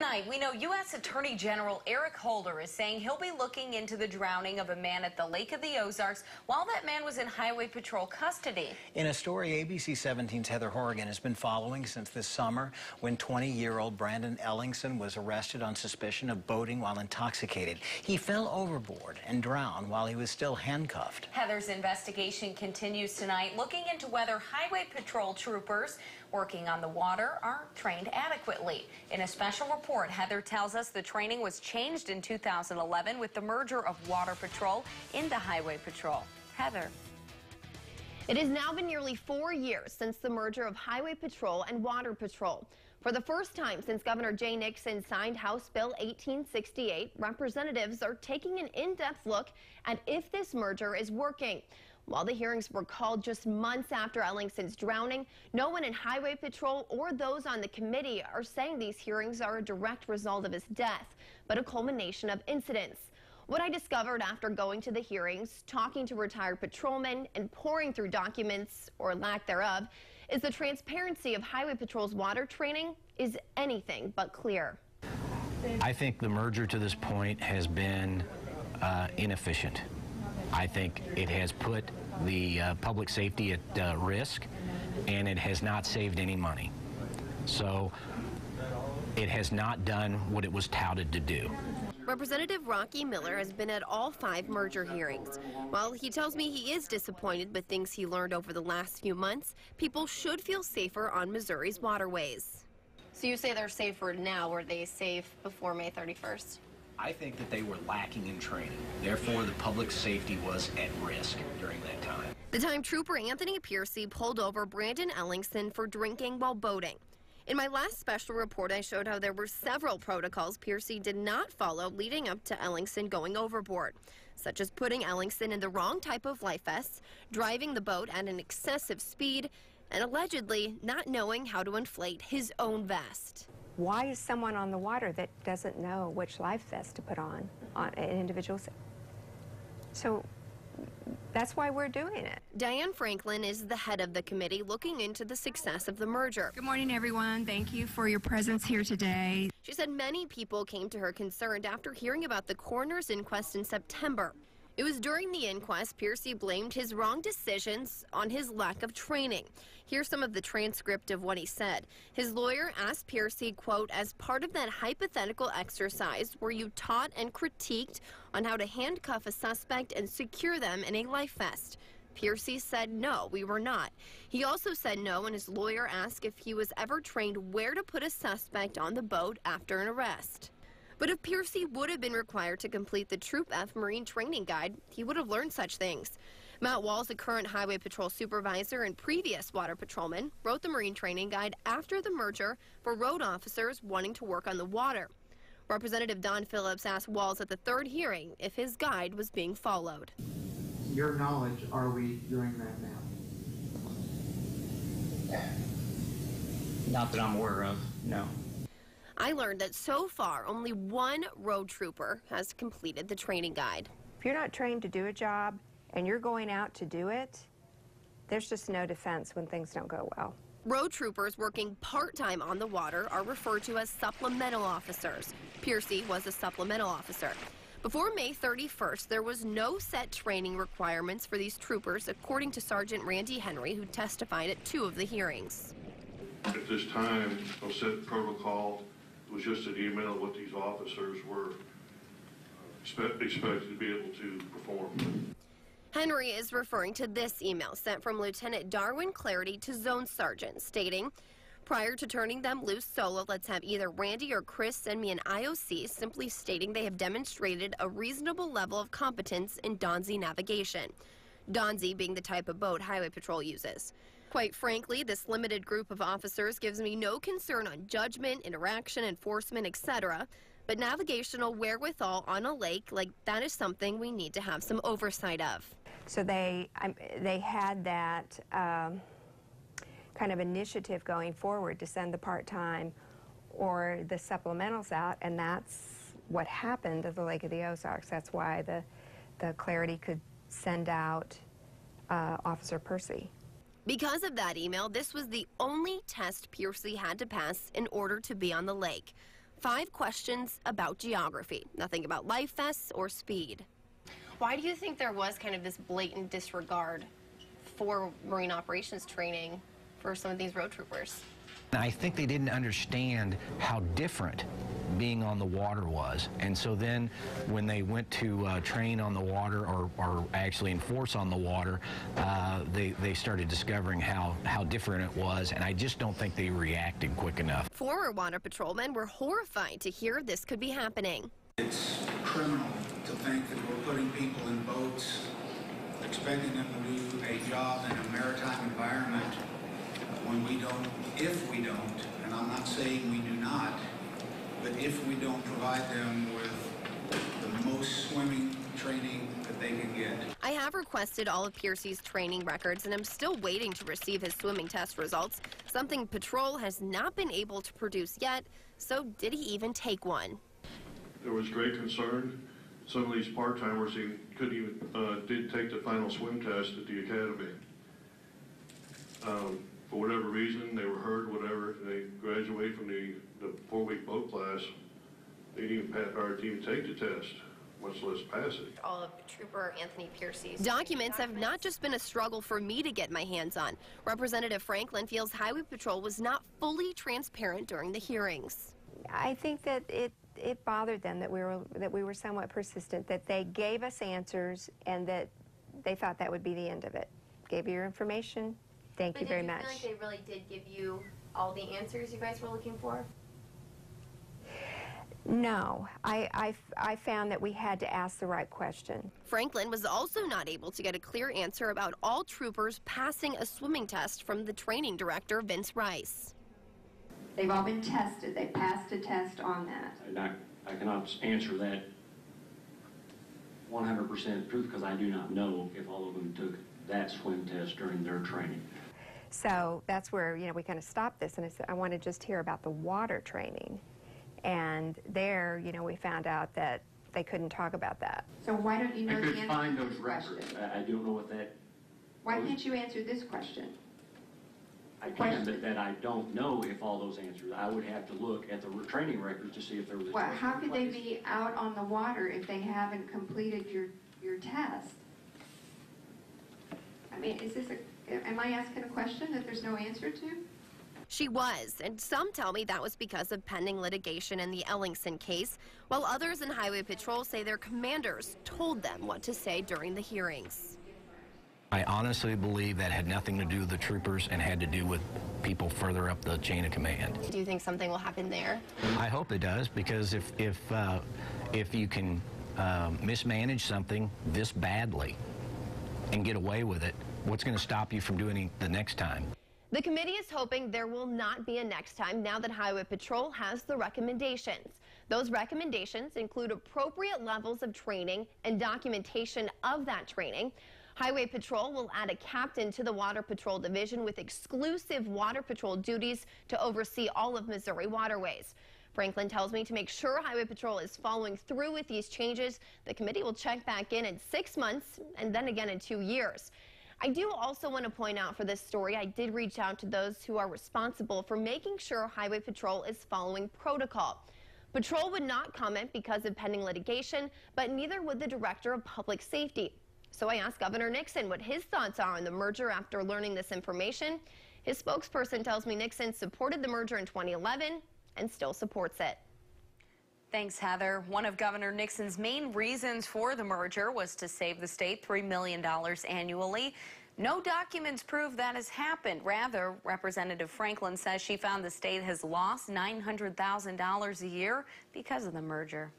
Tonight, we know U.S. Attorney General Eric Holder is saying he'll be looking into the drowning of a man at the Lake of the Ozarks while that man was in Highway Patrol custody. In a story ABC 17's Heather Horrigan has been following since this summer when 20-year-old Brandon Ellingson was arrested on suspicion of boating while intoxicated. He fell overboard and drowned while he was still handcuffed. Heather's investigation continues tonight, looking into whether Highway Patrol troopers working on the water are trained adequately. In a special report, Heather tells us the training was changed in 2011 with the merger of Water Patrol into Highway Patrol. Heather. It has now been nearly 4 years since the merger of Highway Patrol and Water Patrol. For the first time since Governor Jay Nixon signed House Bill 1868, representatives are taking an in-depth look at if this merger is working. While the hearings were called just months after Ellingson's drowning, no one in Highway Patrol or those on the committee are saying these hearings are a direct result of his death, but a culmination of incidents. What I discovered after going to the hearings, talking to retired patrolmen, and poring through documents, or lack thereof, is the transparency of Highway Patrol's water training is anything but clear. I think the merger to this point has been inefficient. I think it has put the public safety at risk, and it has not saved any money. So it has not done what it was touted to do. Representative Rocky Miller has been at all 5 merger hearings. While he tells me he is disappointed with things he learned over the last few months, people should feel safer on Missouri's waterways. So you say they're safer now. Were they safe before May 31st? I think that they were lacking in training. Therefore, the public safety was at risk during that time. The time Trooper Anthony Piercy pulled over Brandon Ellingson for drinking while boating. In my last special report, I showed how there were several protocols Piercy did not follow leading up to Ellingson going overboard, such as putting Ellingson in the wrong type of life vests, driving the boat at an excessive speed, and allegedly not knowing how to inflate his own vest. Why is someone on the water that doesn't know which life vest to put on an individual? So that's why we're doing it. Diane Franklin is the head of the committee looking into the success of the merger. Good morning, everyone. Thank you for your presence here today. She said many people came to her concerned after hearing about the coroner's inquest in September. It was during the inquest Piercy blamed his wrong decisions on his lack of training. Here's some of the transcript of what he said. His lawyer asked Piercy, quote, as part of that hypothetical exercise where you taught and critiqued on how to handcuff a suspect and secure them in a life vest. Piercy said no, we were not. He also said no when his lawyer asked if he was ever trained where to put a suspect on the boat after an arrest. But if Piercy would have been required to complete the Troop F Marine Training Guide, he would have learned such things. Matt Walls, a current Highway Patrol supervisor and previous water patrolman, wrote the Marine Training Guide after the merger for road officers wanting to work on the water. Representative Don Phillips asked Walls at the 3rd hearing if his guide was being followed. Your knowledge, are we doing that now? Not that I'm aware of, no. I learned that so far only 1 road trooper has completed the training guide. If you're not trained to do a job and you're going out to do it, there's just no defense when things don't go well. Road troopers working part-time on the water are referred to as supplemental officers. Piercy was a supplemental officer. Before May 31st, there was no set training requirements for these troopers, according to Sergeant Randy Henry, who testified at 2 of the hearings. At this time, no set protocol. It was just an email of what these officers were expected to be able to perform. Henry is referring to this email sent from Lieutenant Darwin Clarity to Zone Sergeant, stating, prior to turning them loose solo, let's have either Randy or Chris send me an IOC simply stating they have demonstrated a reasonable level of competence in Donzi navigation. Donzi being the type of boat Highway Patrol uses. Quite frankly, this limited group of officers gives me no concern on judgment, interaction, enforcement, etc. But navigational wherewithal on a lake, like that is something we need to have some oversight of. So they had that kind of initiative going forward to send the part-time or the supplementals out, and that's what happened at the Lake of the Ozarks. That's why the Clarity could send out Officer Percy. Because of that email, this was the only test Piercy had to pass in order to be on the lake. 5 questions about geography, nothing about life vests or speed. Why do you think there was kind of this blatant disregard for Marine operations training for some of these road troopers? I think they didn't understand how different being on the water was. And so then when they went to train on the water or actually enforce on the water, they started discovering how different it was. And I just don't think they reacted quick enough. Former water patrolmen were horrified to hear this could be happening. It's criminal to think that we're putting people in boats, expecting them to do a job in a maritime environment when we don't, if we don't, and I'm not saying we do not, but if we don't provide them with the most swimming training that they can get. I have requested all of Piercy's training records, and I'm still waiting to receive his swimming test results, something Patrol has not been able to produce yet. So did he even take one? There was great concern. Some of these part-timers couldn't even, did take the final swim test at the academy. For whatever reason, they were hurt, whatever, they graduated from the 4-week boat class. They didn't even take the test, much less pass it. All of Trooper Anthony Piercy's documents have not just been a struggle for me to get my hands on. Representative Franklin feels Highway Patrol was not fully transparent during the hearings. I think that it bothered them that we were somewhat persistent, that they gave us answers and that they thought that would be the end of it. Gave you your information. Thank you very much. But did you feel like they really did give you all the answers you guys were looking for? No, I found that we had to ask the right question. Franklin was also not able to get a clear answer about all troopers passing a swimming test from the training director, Vince Rice. They've all been tested. They passed a test on that. And I cannot answer that 100% truth because I do not know if all of them took that swim test during their training. So that's where, we kind of stopped this, and I said, I want to just hear about the water training. And there, we found out that they couldn't talk about that. So why don't you know the answer find to those this records. question? I don't know what that... Why can't you answer this question? I can, but that I don't know if all those answers. I would have to look at the training records to see if there was a Well, question. how could they be out on the water if they haven't completed your test? I mean, am I asking a question that there's no answer to? She was, and some tell me that was because of pending litigation in the Ellingson case, while others in Highway Patrol say their commanders told them what to say during the hearings. I honestly believe that had nothing to do with the troopers and had to do with people further up the chain of command. Do you think something will happen there? I hope it does, because if you can mismanage something this badly and get away with it, what's going to stop you from doing it the next time? The committee is hoping there will not be a next time now that Highway Patrol has the recommendations. Those recommendations include appropriate levels of training and documentation of that training. Highway Patrol will add a captain to the Water Patrol Division with exclusive Water Patrol duties to oversee all of Missouri waterways. Franklin tells me to make sure Highway Patrol is following through with these changes. The committee will check back in 6 months and then again in 2 years. I do also want to point out for this story, I did reach out to those who are responsible for making sure Highway Patrol is following protocol. Patrol would not comment because of pending litigation, but neither would the Director of Public Safety. So I asked Governor Nixon what his thoughts are on the merger after learning this information. His spokesperson tells me Nixon supported the merger in 2011 and still supports it. Thanks, Heather. One of Governor Nixon's main reasons for the merger was to save the state $3 million annually. No documents prove that has happened. Rather, Representative Franklin says she found the state has lost $900,000 a year because of the merger.